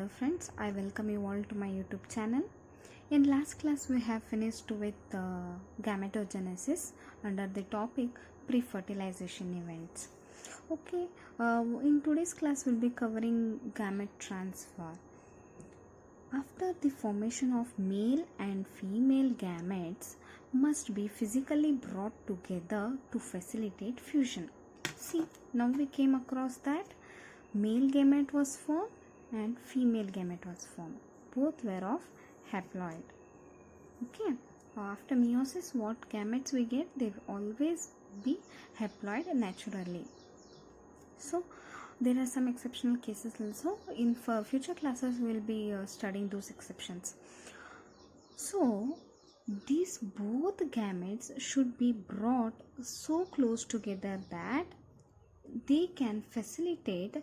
Hello friends, I welcome you all to my YouTube channel. In last class we have finished with gametogenesis under the topic pre-fertilization events. Okay, in today's class we'll be covering gamete transfer. After the formation of male and female gametes must be physically brought together to facilitate fusion. See, now we came across that male gamete was formed and female gamete was formed. Both were of haploid. Okay. After meiosis, what gametes we get? They will always be haploid naturally. So there are some exceptional cases also. In future classes, we will be studying those exceptions. So these both gametes should be brought so close together that they can facilitate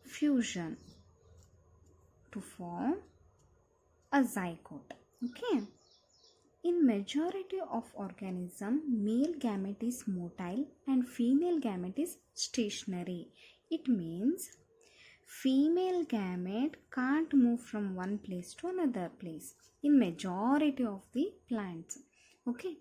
fusion to form a zygote. Okay. In majority of organism, male gamete is motile and female gamete is stationary. It means female gamete can't move from one place to another place in majority of the plants. Okay.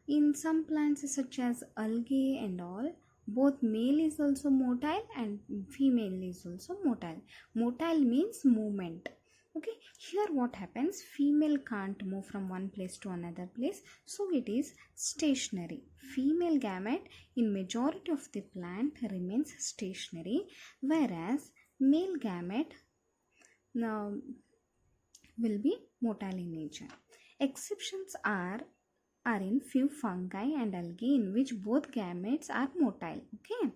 In some plants such as algae and all, both male is also motile and female is also motile. Motile means movement. Okay, here what happens, female can't move from one place to another place, so it is stationary. Female gamete in majority of the plant remains stationary, whereas male gamete will be motile in nature. Exceptions are in few fungi and algae in which both gametes are motile. Okay,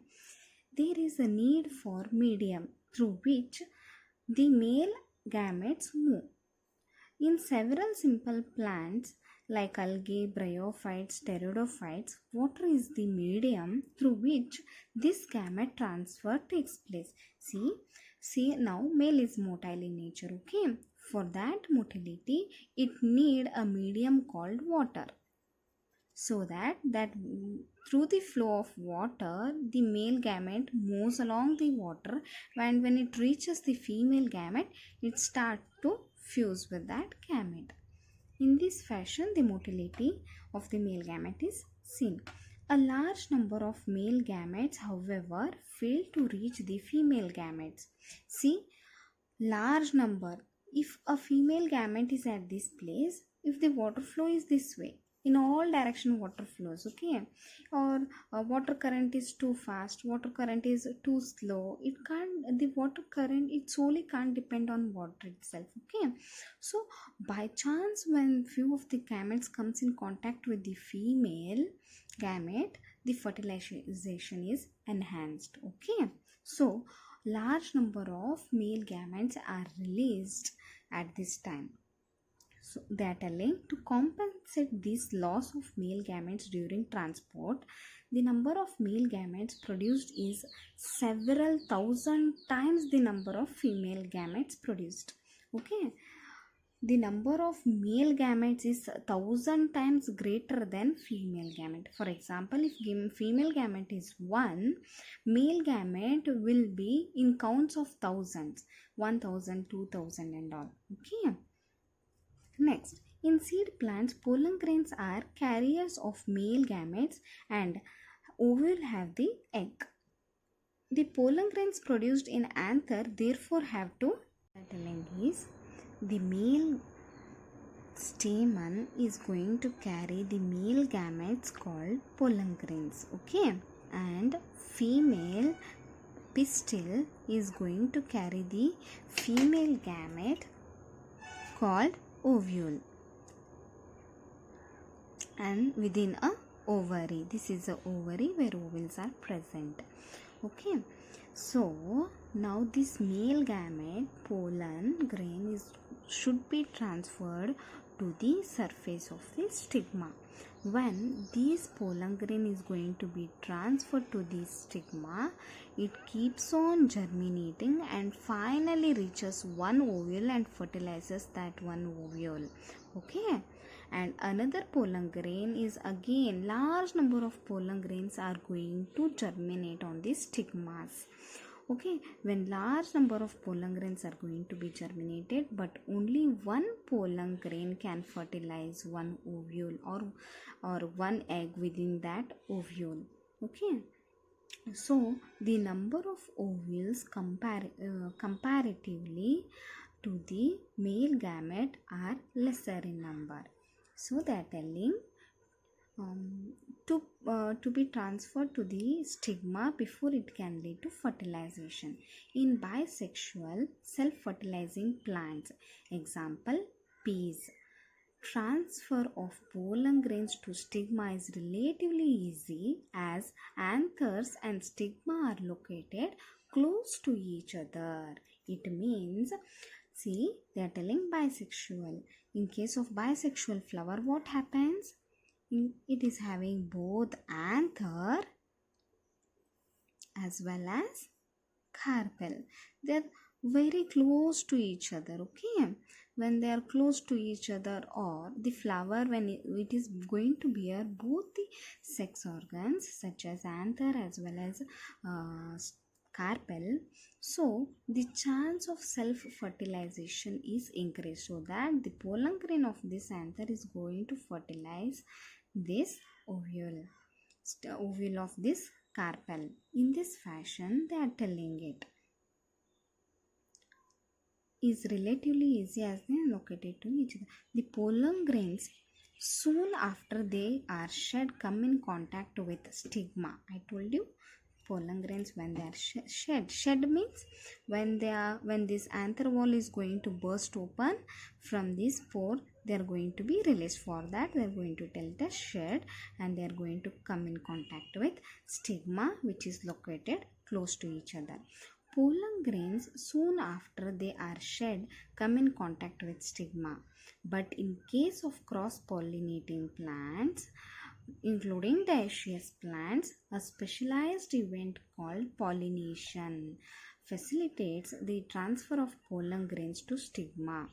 there is a need for medium through which the male gametes move. In several simple plants like algae, bryophytes, pteridophytes, water is the medium through which this gamete transfer takes place. See now male is motile in nature. Okay, for that motility it need a medium called water, so that through the flow of water the male gamete moves along the water, and when it reaches the female gamete it starts to fuse with that gamete. In this fashion the motility of the male gamete is seen. A large number of male gametes however fail to reach the female gametes. See, large number. If a female gamete is at this place, if the water flow is this way, in all direction water flows, okay, or water current is too fast, water current is too slow, it can't, the water current, it solely can't depend on water itself. Okay, so by chance when few of the gametes comes in contact with the female gamete, the fertilization is enhanced. Okay, so large number of male gametes are released at this time. So that alone, to compensate this loss of male gametes during transport, the number of male gametes produced is several thousand times the number of female gametes produced. Okay, the number of male gametes is 1,000 times greater than female gamete. For example, if female gamete is 1, male gamete will be in counts of thousands, 1,000, 2,000 and all. Okay. Next, in seed plants, pollen grains are carriers of male gametes and ovule have the egg. The pollen grains produced in anther therefore have to, telling is, the male stamen is going to carry the male gametes called pollen grains. Okay, and female pistil is going to carry the female gamete called ovule, and within a ovary, this is a ovary where ovules are present. Okay, so now this male gamete pollen grain should be transferred to the surface of the stigma. When this pollen grain is going to be transferred to the stigma, it keeps on germinating and finally reaches one ovule and fertilizes that one ovule. Okay, and another pollen grain is again, large number of pollen grains are going to germinate on the stigmas. Okay, when large number of pollen grains are going to be germinated, but only one pollen grain can fertilize one ovule or one egg within that ovule. Okay, so the number of ovules comparatively to the male gamete are lesser in number. So they are telling um, to be transferred to the stigma before it can lead to fertilization. In bisexual self-fertilizing plants, example peas, transfer of pollen grains to stigma is relatively easy as anthers and stigma are located close to each other. It means, see, they are telling bisexual. In case of bisexual flower, what happens? It is having both anther as well as carpel. They are very close to each other. Okay, when they are close to each other, or the flower when it is going to bear both the sex organs such as anther as well as carpel, so the chance of self fertilization is increased, so that the pollen grain of this anther is going to fertilize this ovule ovule of this carpel. In this fashion, they are telling it is relatively easy as they are located to each other. The pollen grains soon after they are shed come in contact with stigma. I told you pollen grains when they are shed means when this anther wall is going to burst open from this pore, they are going to be released. For that they are going to tell it as shed, and they are going to come in contact with stigma which is located close to each other. Pollen grains soon after they are shed come in contact with stigma, but in case of cross pollinating plants including dioecious plants, a specialized event called pollination facilitates the transfer of pollen grains to stigma.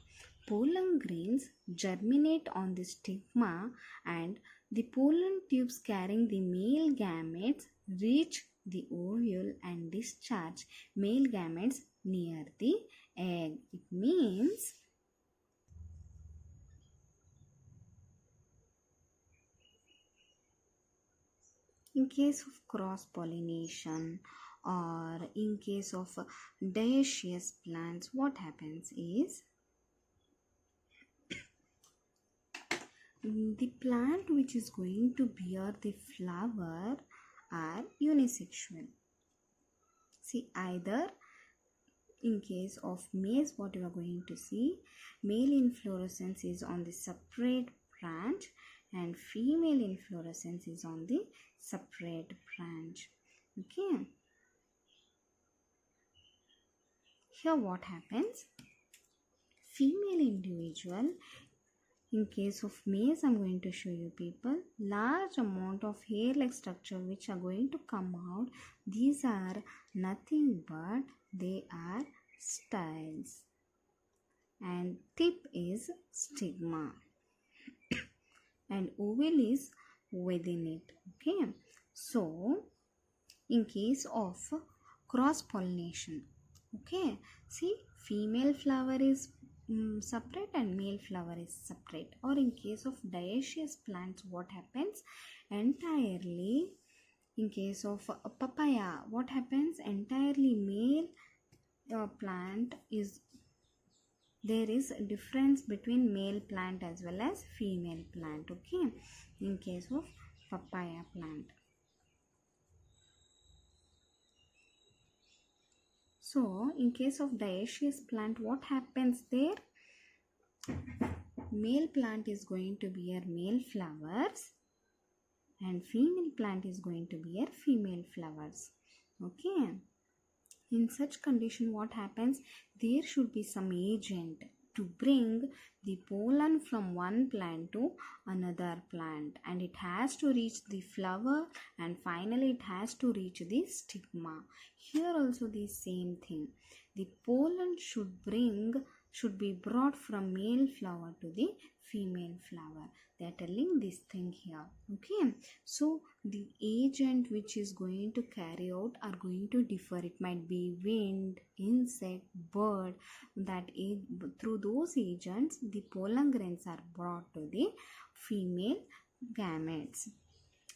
Pollen grains germinate on the stigma, and the pollen tubes carrying the male gametes reach the ovule and discharge male gametes near the egg. It means in case of cross pollination or in case of dioecious plants, what happens is the plant which is going to bear the flower are unisexual. See, either in case of maize, what you are going to see, male inflorescence is on the separate branch and female inflorescence is on the separate branch. Okay, here what happens, female individual, in case of maize I'm going to show you people, large amount of hair like structure which are going to come out, these are nothing but they are styles, and tip is stigma and ovule is within it. Okay, so in case of cross pollination, okay, see, female flower is separate and male flower is separate. Or in case of dioecious plants, what happens, entirely in case of papaya, what happens, entirely male plant is there is a difference between male plant as well as female plant. Okay, in case of papaya plant. So in case of dioecious plant, what happens there, male plant is going to bear male flowers and female plant is going to bear female flowers. Okay, in such condition what happens, there should be some agent to bring the pollen from one plant to another plant, and it has to reach the flower and finally it has to reach the stigma. Here also the same thing, the pollen should bring should be brought from male flower to the female flower. They are telling this thing here. Okay, so the agent which is going to carry out are going to differ. It might be wind, insect, bird. Through those agents the pollen grains are brought to the female gametes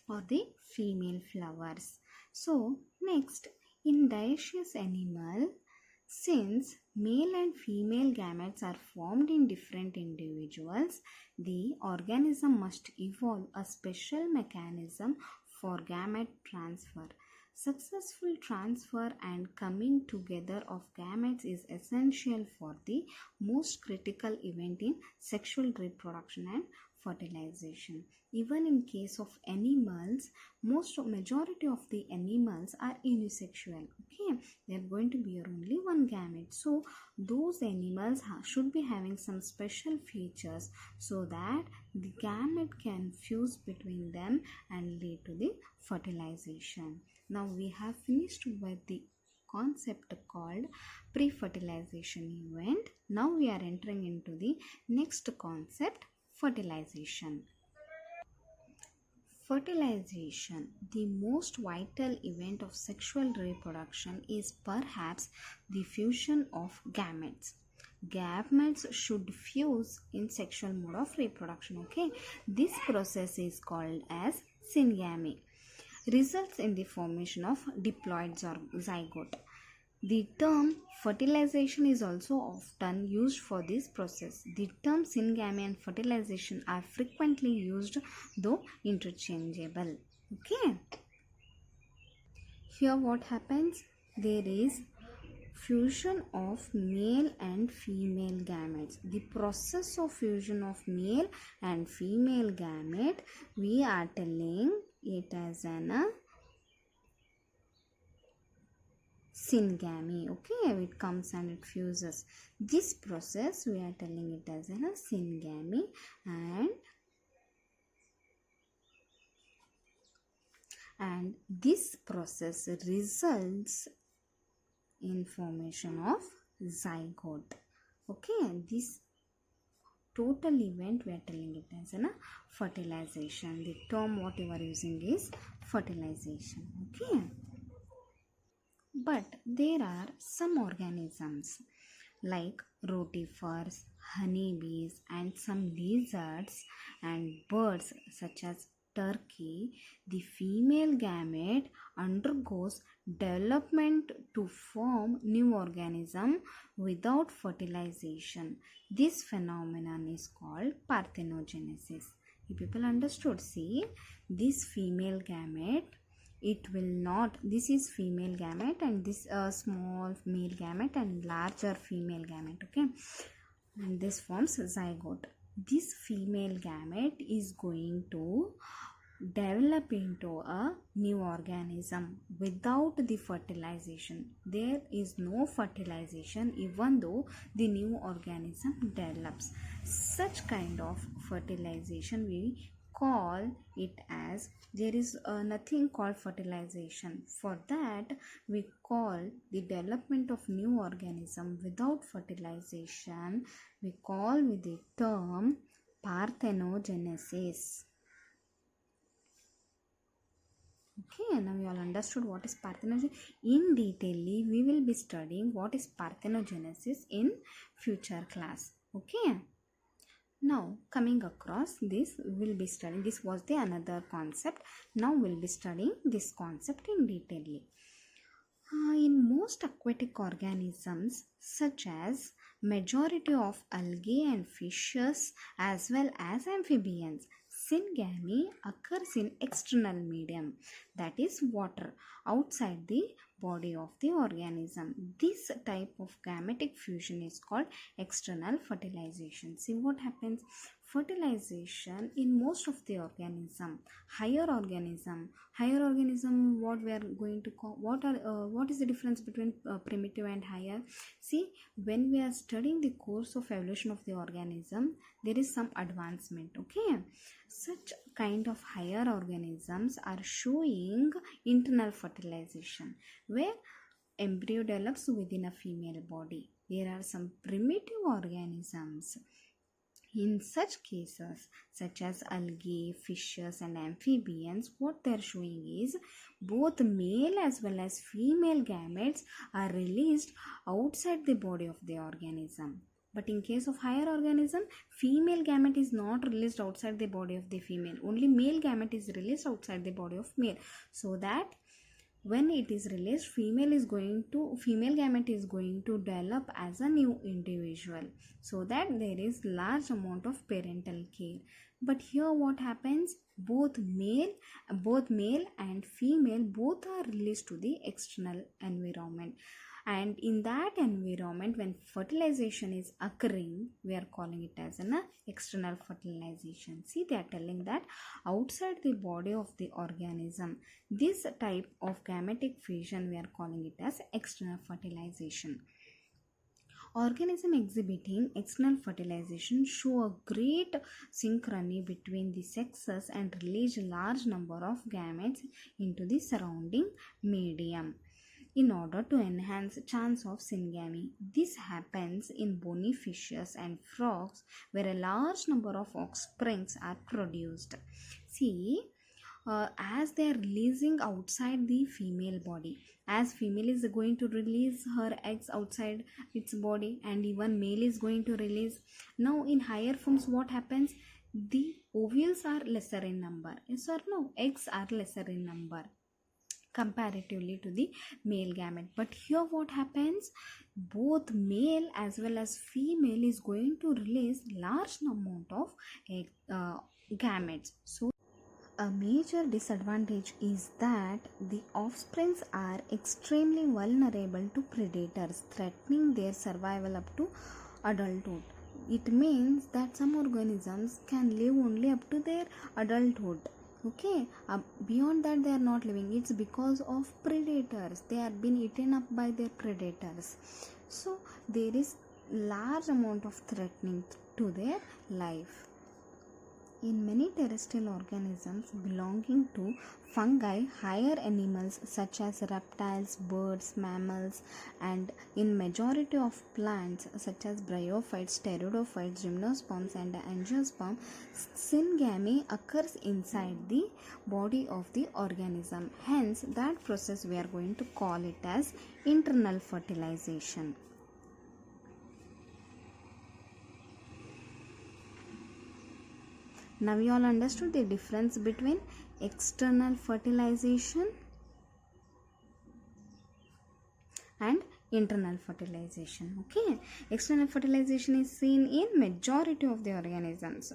or the female flowers. So next, in dioecious animal, since male and female gametes are formed in different individuals, the organism must evolve a special mechanism for gamete transfer. Successful transfer and coming together of gametes is essential for the most critical event in sexual reproduction and fertilization. Even in case of animals, majority of the animals are unisexual. Okay, they are going to bear only one gamete. So those animals should be having some special features so that the gamete can fuse between them and lead to the fertilization. Now we have finished with the concept called pre-fertilization event. Now we are entering into the next concept, fertilization. Fertilization, the most vital event of sexual reproduction, is perhaps the fusion of gametes. Gametes should fuse in sexual mode of reproduction. Okay, this process is called as syngamy. Results in the formation of diploid zygote. The term fertilization is also often used for this process. The terms syngamy and fertilization are frequently used, though interchangeable. Okay. Here what happens? There is fusion of male and female gametes. The process of fusion of male and female gamete, we are telling it as an syngamy. Okay, it comes and it fuses. This process we are telling it as a syngamy, and this process results in formation of zygote. Okay, this total event we are telling it as a fertilization. The term what you are using is fertilization. Okay, but there are some organisms like rotifers, honeybees, and some lizards and birds such as turkey. The female gamete undergoes development to form new organism without fertilization. This phenomenon is called parthenogenesis. You people understood? See, this female gamete, it will not, this is female gamete and this small male gamete and larger female gamete. Okay, and this forms zygote. This female gamete is going to develop into a new organism without the fertilization. There is no fertilization even though the new organism develops. Such kind of fertilization we call it as, there is nothing called fertilization. For that we call the development of new organism without fertilization, we call with the term parthenogenesis. Okay, now you all understood what is parthenogenesis. In detail, we will be studying what is parthenogenesis in future class. Okay. Now coming across this, we will be studying, this was the another concept. Now we will be studying this concept in detail. In most aquatic organisms such as majority of algae and fishes as well as amphibians, syngamy occurs in external medium, that is water, outside the body of the organism. This type of gametic fusion is called external fertilization. See what happens? Fertilization in most of the organism, higher organism, what we are going to call, what is the difference between primitive and higher? See, when we are studying the course of evolution of the organism, there is some advancement. Okay, such kind of higher organisms are showing internal fertilization where embryo develops within a female body. There are some primitive organisms. In such cases, such as algae, fishes, and amphibians, what they're showing is both male as well as female gametes are released outside the body of the organism. But in case of higher organism, female gamete is not released outside the body of the female. Only male gamete is released outside the body of male. So that when it is released, female gamete is going to develop as a new individual, so that there is large amount of parental care. But here what happens, both male and female both are released to the external environment, and in that environment when fertilization is occurring, we are calling it as an external fertilization. See, they are telling that outside the body of the organism, this type of gametic fusion we are calling it as external fertilization. Organism exhibiting external fertilization show a great synchrony between the sexes and release large number of gametes into the surrounding medium in order to enhance chance of syngamy. This happens in bony fishes and frogs where a large number of offsprings are produced. See, as they are releasing outside the female body, as female is going to release her eggs outside its body and even male is going to release. Now in higher forms what happens, the ovules are lesser in number, yes or no, eggs are lesser in number comparatively to the male gamete. But here what happens, both male as well as female is going to release large amount of gametes. So a major disadvantage is that the offsprings are extremely vulnerable to predators, threatening their survival up to adulthood. It means that some organisms can live only up to their adulthood. Okay, beyond that they are not living. It's because of predators. They are being eaten up by their predators. So there is large amount of threatening to their life. In many terrestrial organisms belonging to fungi, higher animals such as reptiles, birds, mammals, and in majority of plants such as bryophytes, pteridophytes, gymnosperms, and angiosperm, syngamy occurs inside the body of the organism. Hence, that process we are going to call it as internal fertilization. Now you all understood the difference between external fertilization and internal fertilization. Okay, external fertilization is seen in majority of the organisms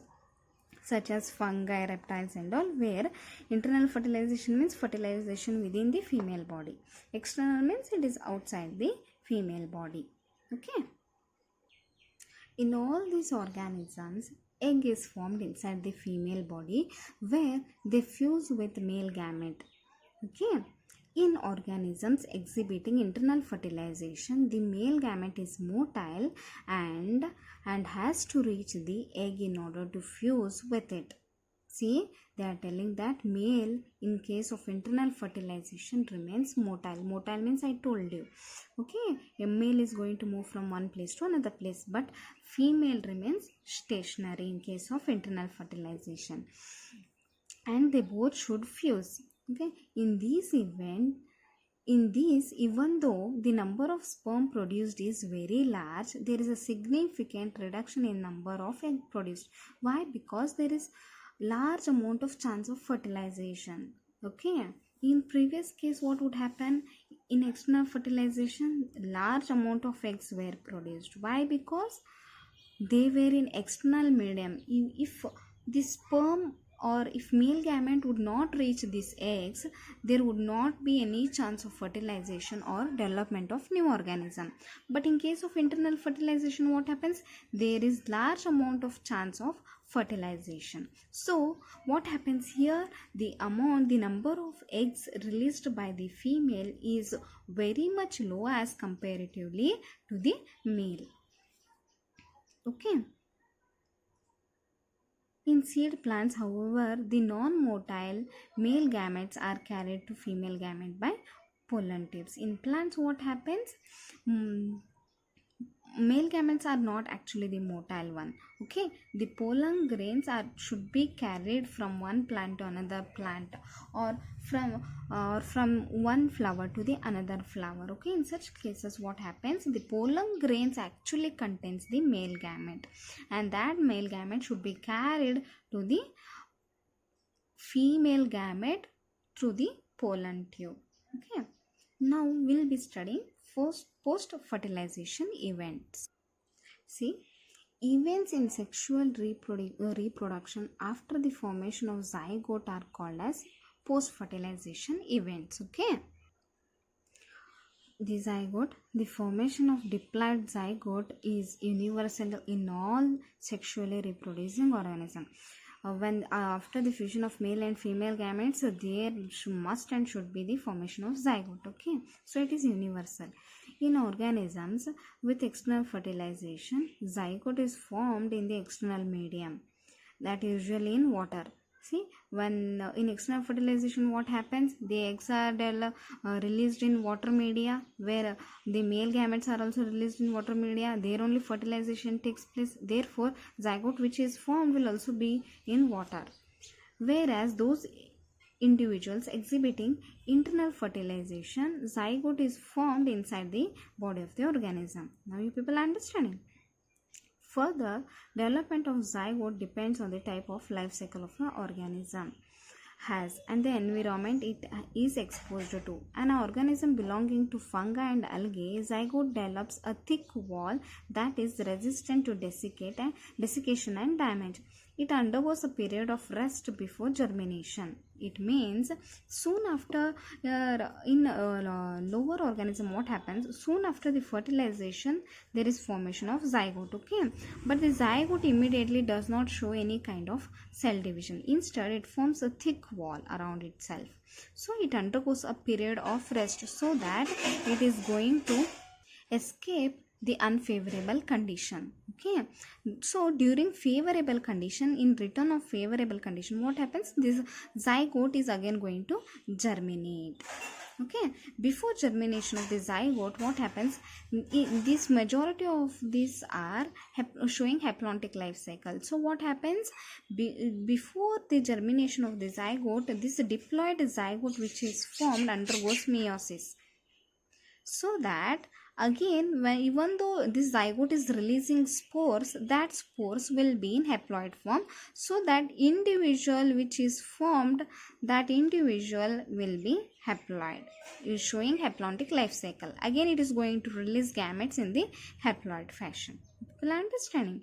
such as fungi, reptiles and all, where internal fertilization means fertilization within the female body. External means it is outside the female body. Okay. In all these organisms, egg is formed inside the female body where they fuse with male gamete. Okay. In organisms exhibiting internal fertilization, the male gamete is motile and has to reach the egg in order to fuse with it. See, they are telling that male in case of internal fertilization remains motile. Motile means I told you. Okay, a male is going to move from one place to another place, but female remains stationary in case of internal fertilization. And they both should fuse. Okay, in this, even though the number of sperm produced is very large, there is a significant reduction in number of egg produced. Why? Because there is large amount of chance of fertilization. Okay, in previous case what would happen, in external fertilization large amount of eggs were produced. Why? Because they were in external medium. If the sperm or if male gamete would not reach these eggs, there would not be any chance of fertilization or development of new organism. But in case of internal fertilization, what happens, there is large amount of chance of fertilization. So what happens here, the number of eggs released by the female is very much low as comparatively to the male. Okay. In seed plants, however, the non-motile male gametes are carried to female gamete by pollen tips. In plants, what happens? male gametes are not actually the motile one. Okay, the pollen grains should be carried from one plant to another plant, or from one flower to the another flower. Okay, in such cases what happens, the pollen grains actually contains the male gamete, and that male gamete should be carried to the female gamete through the pollen tube. Okay, now we'll be studying post fertilization events. See, events in sexual reproduction after the formation of zygote are called as post fertilization events. Okay, the formation of diploid zygote is universal in all sexually reproducing organisms. When after the fusion of male and female gametes, there must and should be the formation of zygote. Okay, so it is universal. In organisms with external fertilization, zygote is formed in the external medium, that usually in water. See, when in external fertilization, what happens, the eggs are released in water media, where the male gametes are also released in water media. There only fertilization takes place. Therefore, zygote which is formed will also be in water, whereas those individuals exhibiting internal fertilization, zygote is formed inside the body of the organism. Now you people are understanding. Further, development of zygote depends on the type of life cycle of an organism has and the environment it is exposed to. An organism belonging to fungi and algae, zygote develops a thick wall that is resistant to desiccation and damage. It undergoes a period of rest before germination. It means soon after, in lower organism, what happens, soon after the fertilization there is formation of zygote. Okay, but the zygote immediately does not show any kind of cell division. Instead, it forms a thick wall around itself. So it undergoes a period of rest so that it is going to escape the unfavorable condition. Okay, so during favorable condition, in return of favorable condition, what happens, this zygote is again going to germinate. Okay, before germination of the zygote, what happens, this majority of these are showing haplontic life cycle. So what happens, before the germination of the zygote, this diploid zygote which is formed undergoes meiosis, so that again, even though this zygote is releasing spores, that spores will be in haploid form, so that individual which is formed, that individual will be haploid, is showing haplontic life cycle. Again it is going to release gametes in the haploid fashion. People are understanding?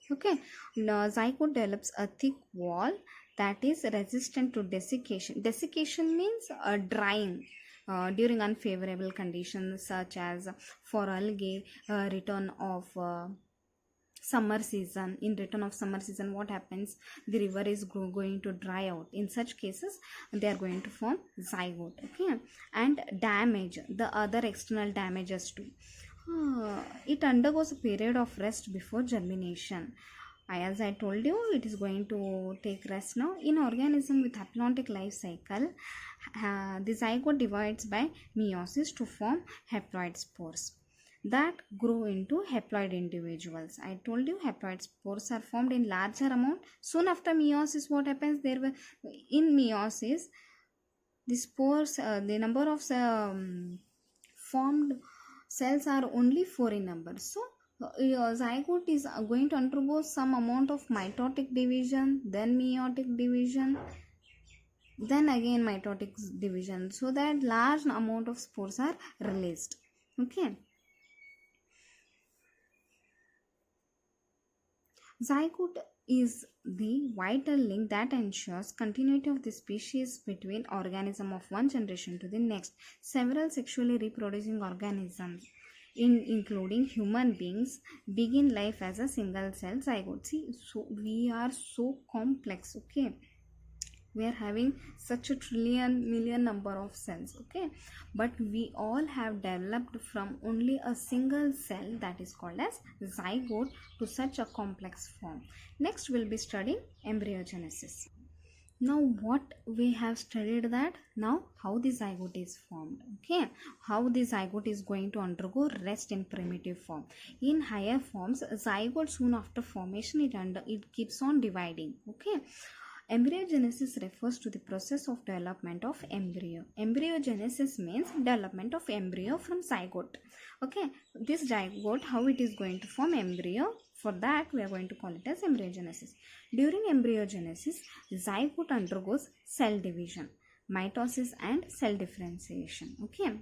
Okay, now zygote develops a thick wall that is resistant to desiccation. Desiccation means drying during unfavorable conditions, such as for algae, return of summer season. In return of summer season, what happens, the river is going to dry out. In such cases, they are going to form zygote. Okay, and damage, the other external damages too. It undergoes a period of rest before germination. As I told you, it is going to take rest now. In organism with haplontic life cycle, the zygote divides by meiosis to form haploid spores that grow into haploid individuals. I told you haploid spores are formed in larger amount. Soon after meiosis, what happens, there were in meiosis, the spores, the number of formed cells are only 4 in number. So zygote is going to undergo some amount of mitotic division, then meiotic division, then again mitotic division, so that large amount of spores are released. Okay, zygote is the vital link that ensures continuity of the species between organism of one generation to the next. Several sexually reproducing organisms, including human beings, begin life as a single cell zygote. See, so we are so complex. Okay, we are having such a trillion million number of cells. Okay, but we all have developed from only a single cell, that is called as zygote, to such a complex form. Next we'll be studying embryogenesis. Now what we have studied, that now how the zygote is formed. Okay, how the zygote is going to undergo rest in primitive form. In higher forms, zygote soon after formation it keeps on dividing. Okay, embryogenesis refers to the process of development of embryo. Embryogenesis means development of embryo from zygote. Okay, this zygote, how it is going to form embryo, for that we are going to call it as embryogenesis. During embryogenesis, zygote undergoes cell division, mitosis and cell differentiation. Okay,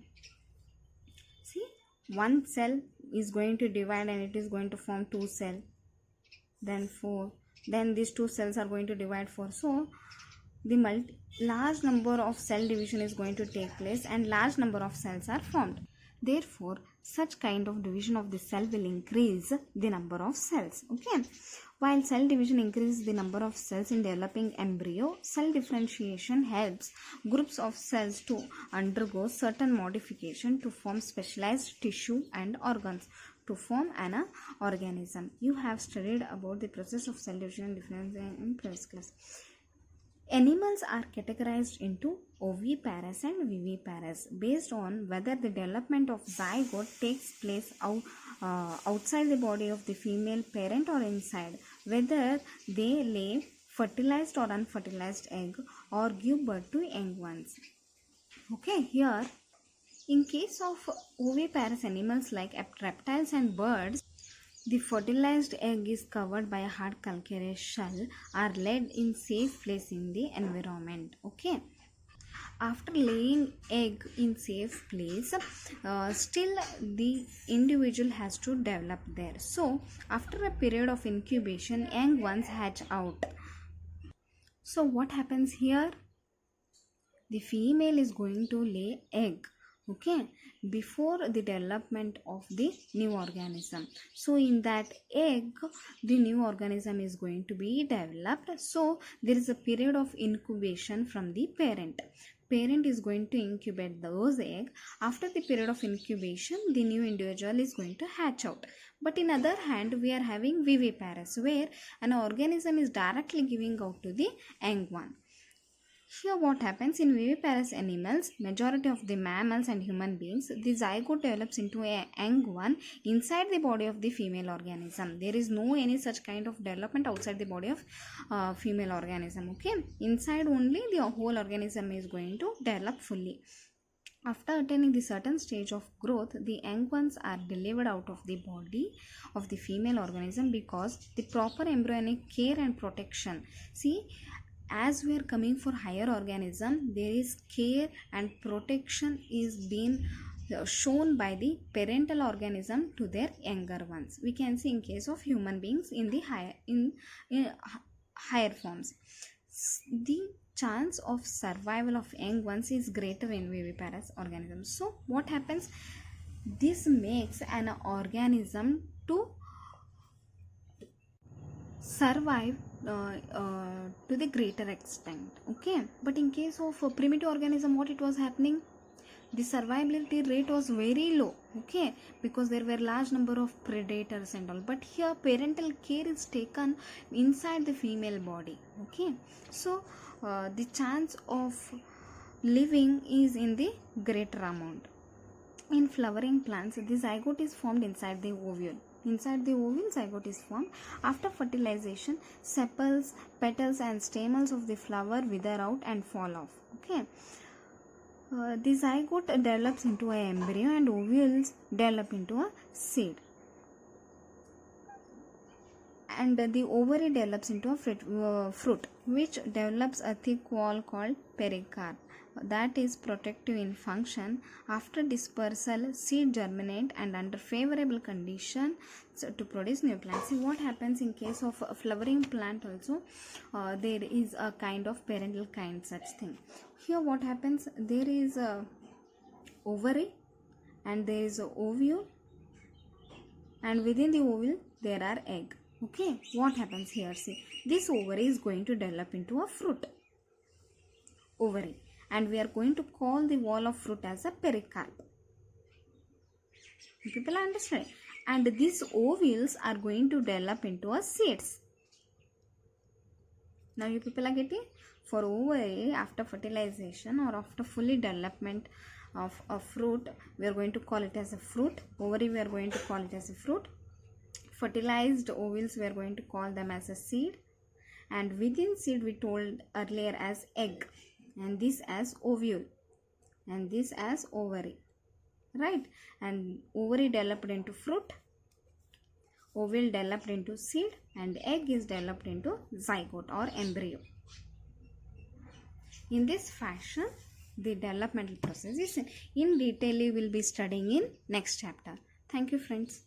see, one cell is going to divide and it is going to form two cell, then four, then these two cells are going to divide four. So the large number of cell division is going to take place and large number of cells are formed. Therefore, such kind of division of the cell will increase the number of cells. Okay, while cell division increases the number of cells in developing embryo, cell differentiation helps groups of cells to undergo certain modification to form specialized tissue and organs to form an organism. You have studied about the process of cell division and differentiation in previous class. Animals are categorized into oviparous and viviparous based on whether the development of zygote takes place outside the body of the female parent or inside, whether they lay fertilized or unfertilized egg or give birth to young ones. Okay, here in case of oviparous animals like reptiles and birds, the fertilized egg is covered by a hard calcareous shell or laid in safe place in the environment. Okay. After laying egg in safe place, still the individual has to develop there. So after a period of incubation, young ones hatch out. So what happens here? The female is going to lay egg, okay, before the development of the new organism. So in that egg, the new organism is going to be developed. So there is a period of incubation from the parent. Parent is going to incubate those egg. After the period of incubation, the new individual is going to hatch out. But in other hand, we are having viviparous, where an organism is directly giving out to the young one. Here what happens in viviparous animals, majority of the mammals and human beings, the zygote develops into a young one inside the body of the female organism. There is no any such kind of development outside the body of female organism. Okay, inside only the whole organism is going to develop fully. After attaining the certain stage of growth, the young ones are delivered out of the body of the female organism because the proper embryonic care and protection. See, as we are coming for higher organism, there is care and protection is being shown by the parental organism to their younger ones. We can see in case of human beings in the higher forms. The chance of survival of young ones is greater in viviparous organisms. So what happens? This makes an organism to survive to the greater extent. Okay, but in case of a primitive organism, what it was happening, the survivability rate was very low. Okay, because there were large number of predators and all, but here parental care is taken inside the female body. Okay, so the chance of living is in the greater amount. In flowering plants, the zygote is formed inside the ovule. Inside the ovule, zygote is formed. After fertilization, sepals, petals and stamens of the flower wither out and fall off. Okay. The zygote develops into an embryo and ovules develop into a seed. And the ovary develops into a fruit, which develops a thick wall called pericarp that is protective in function. After dispersal, seed germinate and under favorable conditions to produce new plants. See what happens in case of a flowering plant also, there is a kind of parental kind such thing. Here what happens, there is a ovary and there is a ovule, and within the ovule there are egg. Okay, what happens here? See, this ovary is going to develop into a fruit ovary, and we are going to call the wall of fruit as a pericarp. People understand? And these ovules are going to develop into a seeds. Now you people are getting? For ovary, after fertilization or after fully development of a fruit, we are going to call it as a fruit. Ovary, we are going to call it as a fruit. Fertilized ovules, we are going to call them as a seed. And within seed, we told earlier as egg. And this as ovule. And this as ovary. Right? And ovary developed into fruit. Ovule developed into seed. And egg is developed into zygote or embryo. In this fashion, the developmental process is in detail we will be studying in next chapter. Thank you, friends.